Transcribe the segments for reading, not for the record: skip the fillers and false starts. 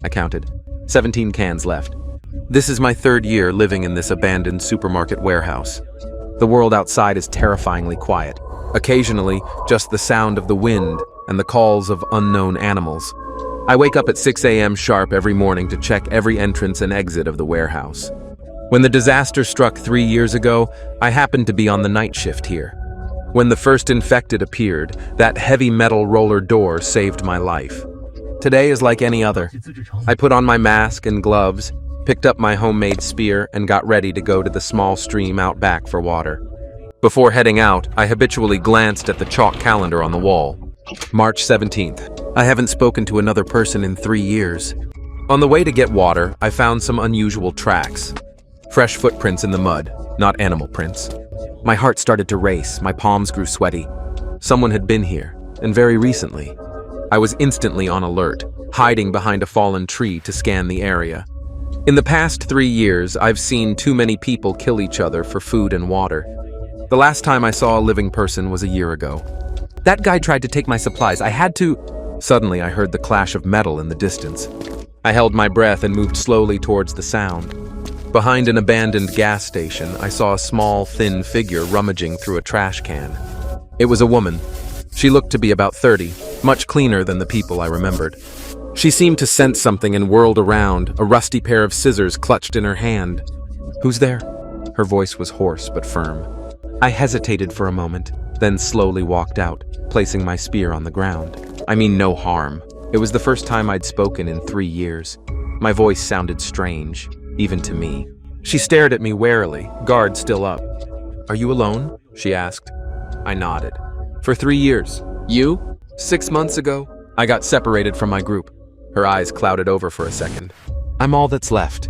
I counted. 17 cans left. This is my third year living in this abandoned supermarket warehouse. The world outside is terrifyingly quiet. Occasionally, just the sound of the wind and the calls of unknown animals. I wake up at 6 a.m. sharp every morning to check every entrance and exit of the warehouse. When the disaster struck 3 years ago, I happened to be on the night shift here. When the first infected appeared, that heavy metal roller door saved my life. Today is like any other. I put on my mask and gloves, picked up my homemade spear, and got ready to go to the small stream out back for water. Before heading out, I habitually glanced at the chalk calendar on the wall. March 17th. I haven't spoken to another person in 3 years. On the way to get water, I found some unusual tracks. Fresh footprints in the mud, not animal prints. My heart started to race, my palms grew sweaty. Someone had been here, and very recently. I was instantly on alert, hiding behind a fallen tree to scan the area. In the past 3 years, I've seen too many people kill each other for food and water. The last time I saw a living person was a year ago. That guy tried to take my supplies. I had to... Suddenly, I heard the clash of metal in the distance. I held my breath and moved slowly towards the sound. Behind an abandoned gas station, I saw a small, thin figure rummaging through a trash can. It was a woman. She looked to be about 30, much cleaner than the people I remembered. She seemed to sense something and whirled around, a rusty pair of scissors clutched in her hand. "Who's there?" Her voice was hoarse but firm. I hesitated for a moment, then slowly walked out, placing my spear on the ground. I mean no harm. It was the first time I'd spoken in 3 years. My voice sounded strange, even to me. She stared at me warily, guard still up. "Are you alone?" she asked. I nodded. "For 3 years. You? 6 months ago, I got separated from my group." Her eyes clouded over for a second. "I'm all that's left."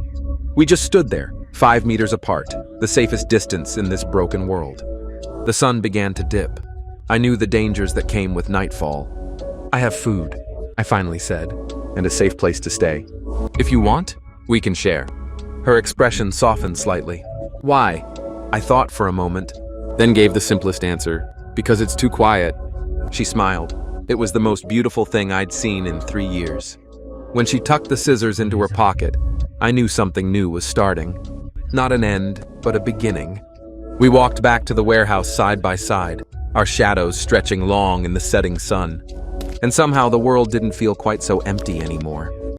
We just stood there, 5 meters apart, the safest distance in this broken world. The sun began to dip. I knew the dangers that came with nightfall. "I have food," I finally said, "and a safe place to stay. If you want, we can share." Her expression softened slightly. "Why?" I thought for a moment, then gave the simplest answer. "Because it's too quiet." She smiled. It was the most beautiful thing I'd seen in 3 years. When she tucked the scissors into her pocket, I knew something new was starting. Not an end, but a beginning. We walked back to the warehouse side by side, our shadows stretching long in the setting sun. And somehow the world didn't feel quite so empty anymore.